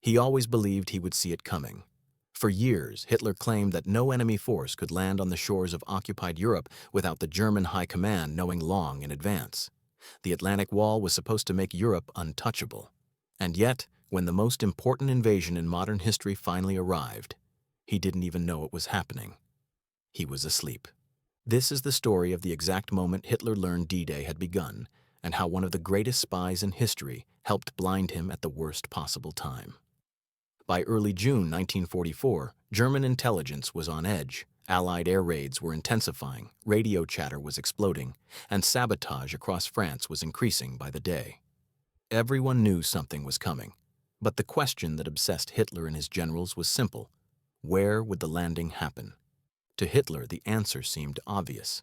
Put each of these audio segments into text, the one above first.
He always believed he would see it coming. For years, Hitler claimed that no enemy force could land on the shores of occupied Europe without the German High Command knowing long in advance. The Atlantic Wall was supposed to make Europe untouchable. And yet, when the most important invasion in modern history finally arrived, he didn't even know it was happening. He was asleep. This is the story of the exact moment Hitler learned D-Day had begun, and how one of the greatest spies in history helped blind him at the worst possible time. By early June 1944, German intelligence was on edge. Allied air raids were intensifying, radio chatter was exploding, and sabotage across France was increasing by the day. Everyone knew something was coming, but the question that obsessed Hitler and his generals was simple: where would the landing happen? To Hitler, the answer seemed obvious.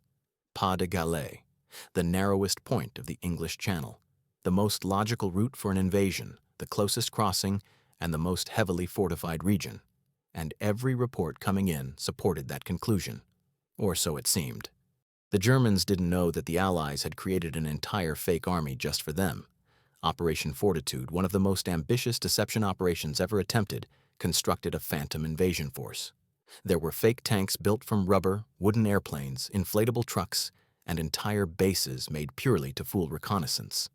Pas-de-Calais, the narrowest point of the English Channel, the most logical route for an invasion, the closest crossing, and the most heavily fortified region. And every report coming in supported that conclusion. Or so it seemed. The Germans didn't know that the Allies had created an entire fake army just for them. Operation Fortitude, one of the most ambitious deception operations ever attempted, constructed a phantom invasion force. There were fake tanks built from rubber, wooden airplanes, inflatable trucks, and entire bases made purely to fool reconnaissance.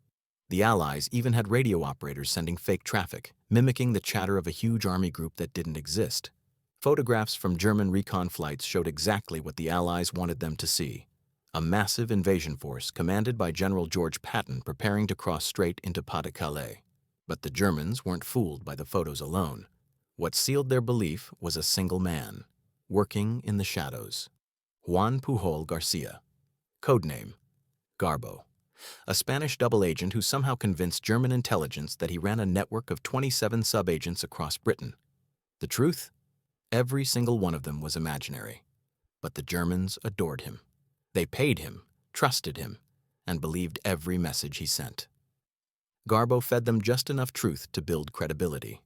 The Allies even had radio operators sending fake traffic, mimicking the chatter of a huge army group that didn't exist. Photographs from German recon flights showed exactly what the Allies wanted them to see: a massive invasion force commanded by General George Patton preparing to cross straight into Pas-de-Calais. But the Germans weren't fooled by the photos alone. What sealed their belief was a single man, working in the shadows: Juan Pujol Garcia, codename Garbo, a Spanish double agent who somehow convinced German intelligence that he ran a network of 27 sub-agents across Britain. The truth? Every single one of them was imaginary. But the Germans adored him. They paid him, trusted him, and believed every message he sent. Garbo fed them just enough truth to build credibility.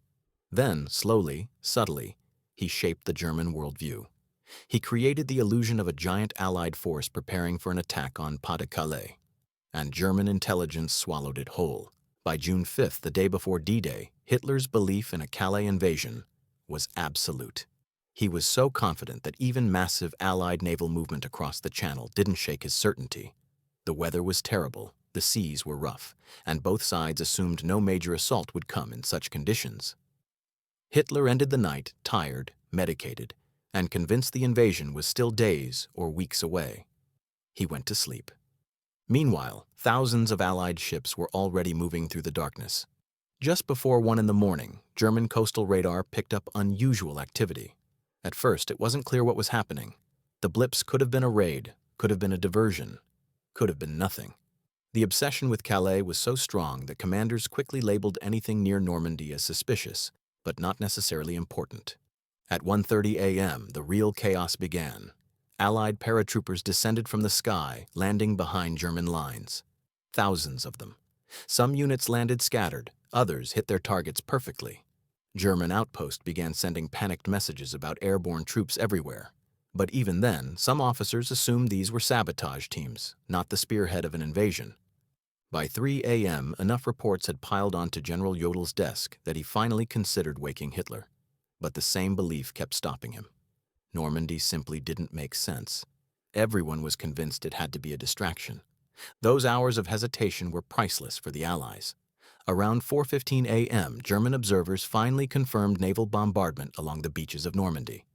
Then, slowly, subtly, he shaped the German worldview. He created the illusion of a giant Allied force preparing for an attack on Pas-de-Calais. And German intelligence swallowed it whole. By June 5th, the day before D-Day, Hitler's belief in a Calais invasion was absolute. He was so confident that even massive Allied naval movement across the Channel didn't shake his certainty. The weather was terrible, the seas were rough, and both sides assumed no major assault would come in such conditions. Hitler ended the night tired, medicated, and convinced the invasion was still days or weeks away. He went to sleep. Meanwhile, thousands of Allied ships were already moving through the darkness. Just before 1 in the morning, German coastal radar picked up unusual activity. At first, it wasn't clear what was happening. The blips could have been a raid, could have been a diversion, could have been nothing. The obsession with Calais was so strong that commanders quickly labeled anything near Normandy as suspicious, but not necessarily important. At 1:30 a.m., the real chaos began. Allied paratroopers descended from the sky, landing behind German lines. Thousands of them. Some units landed scattered, others hit their targets perfectly. German outposts began sending panicked messages about airborne troops everywhere. But even then, some officers assumed these were sabotage teams, not the spearhead of an invasion. By 3 a.m., enough reports had piled onto General Jodel's desk that he finally considered waking Hitler. But the same belief kept stopping him. Normandy simply didn't make sense. Everyone was convinced it had to be a distraction. Those hours of hesitation were priceless for the Allies. Around 4:15 a.m., German observers finally confirmed naval bombardment along the beaches of Normandy.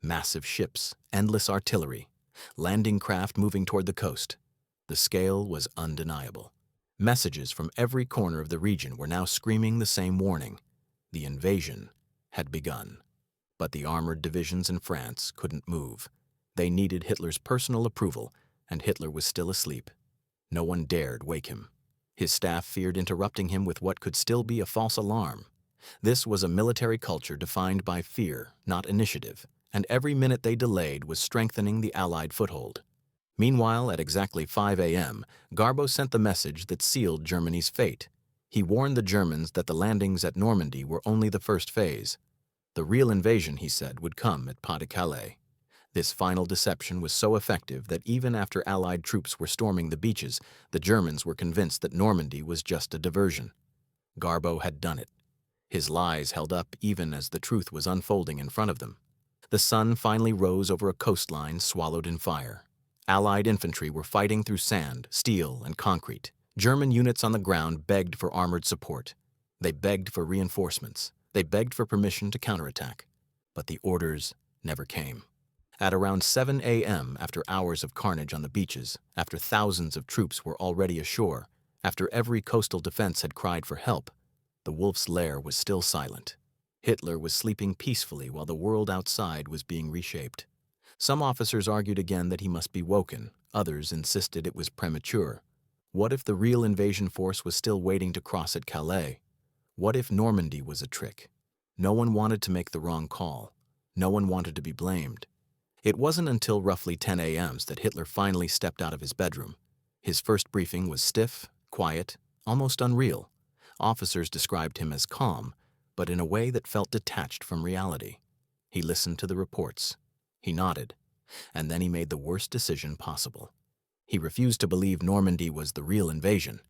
Massive ships, endless artillery, landing craft moving toward the coast. The scale was undeniable. Messages from every corner of the region were now screaming the same warning: the invasion had begun. But the armored divisions in France couldn't move. They needed Hitler's personal approval, and Hitler was still asleep. No one dared wake him. His staff feared interrupting him with what could still be a false alarm. This was a military culture defined by fear, not initiative, and every minute they delayed was strengthening the Allied foothold. Meanwhile, at exactly 5 a.m., Garbo sent the message that sealed Germany's fate. He warned the Germans that the landings at Normandy were only the first phase. The real invasion, he said, would come at Pas-de-Calais. This final deception was so effective that even after Allied troops were storming the beaches, the Germans were convinced that Normandy was just a diversion. Garbo had done it. His lies held up even as the truth was unfolding in front of them. The sun finally rose over a coastline swallowed in fire. Allied infantry were fighting through sand, steel, and concrete. German units on the ground begged for armored support. They begged for reinforcements. They begged for permission to counterattack. But the orders never came. At around 7 a.m., after hours of carnage on the beaches, after thousands of troops were already ashore, after every coastal defense had cried for help, the wolf's lair was still silent. Hitler was sleeping peacefully while the world outside was being reshaped. Some officers argued again that he must be woken. Others insisted it was premature. What if the real invasion force was still waiting to cross at Calais? What if Normandy was a trick? No one wanted to make the wrong call. No one wanted to be blamed. It wasn't until roughly 10 a.m. that Hitler finally stepped out of his bedroom. His first briefing was stiff, quiet, almost unreal. Officers described him as calm, but in a way that felt detached from reality. He listened to the reports. He nodded, and then he made the worst decision possible. He refused to believe Normandy was the real invasion.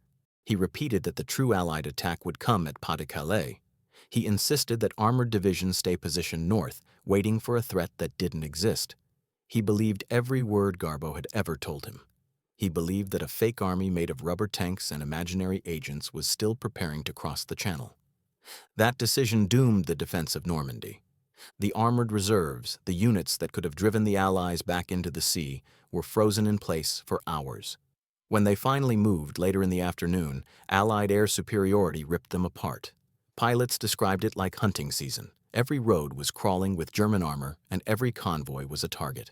He repeated that the true Allied attack would come at Pas-de-Calais. He insisted that armored divisions stay positioned north, waiting for a threat that didn't exist. He believed every word Garbo had ever told him. He believed that a fake army made of rubber tanks and imaginary agents was still preparing to cross the Channel. That decision doomed the defense of Normandy. The armored reserves, the units that could have driven the Allies back into the sea, were frozen in place for hours. When they finally moved later in the afternoon, Allied air superiority ripped them apart. Pilots described it like hunting season. Every road was crawling with German armor, and every convoy was a target.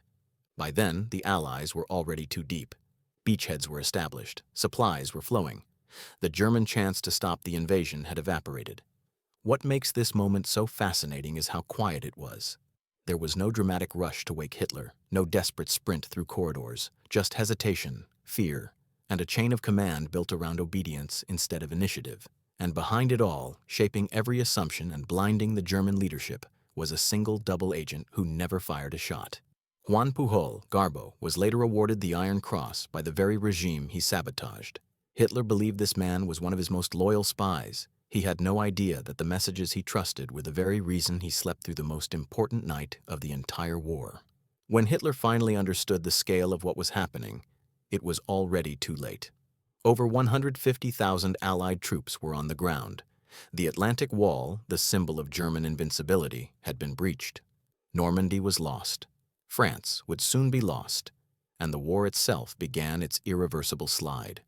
By then, the Allies were already too deep. Beachheads were established. Supplies were flowing. The German chance to stop the invasion had evaporated. What makes this moment so fascinating is how quiet it was. There was no dramatic rush to wake Hitler, no desperate sprint through corridors, just hesitation, fear, and a chain of command built around obedience instead of initiative. And behind it all, shaping every assumption and blinding the German leadership, was a single double agent who never fired a shot. Juan Pujol, Garbo, was later awarded the Iron Cross by the very regime he sabotaged. Hitler believed this man was one of his most loyal spies. He had no idea that the messages he trusted were the very reason he slept through the most important night of the entire war. When Hitler finally understood the scale of what was happening, it was already too late. Over 150,000 Allied troops were on the ground. The Atlantic Wall, the symbol of German invincibility, had been breached. Normandy was lost. France would soon be lost, and the war itself began its irreversible slide.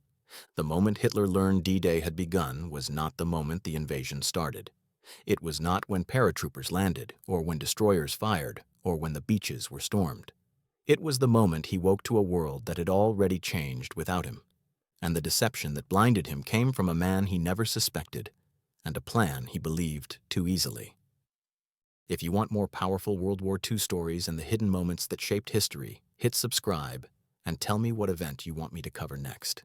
The moment Hitler learned D-Day had begun was not the moment the invasion started. It was not when paratroopers landed, or when destroyers fired, or when the beaches were stormed. It was the moment he woke to a world that had already changed without him. And the deception that blinded him came from a man he never suspected, and a plan he believed too easily. If you want more powerful World War II stories and the hidden moments that shaped history, hit subscribe and tell me what event you want me to cover next.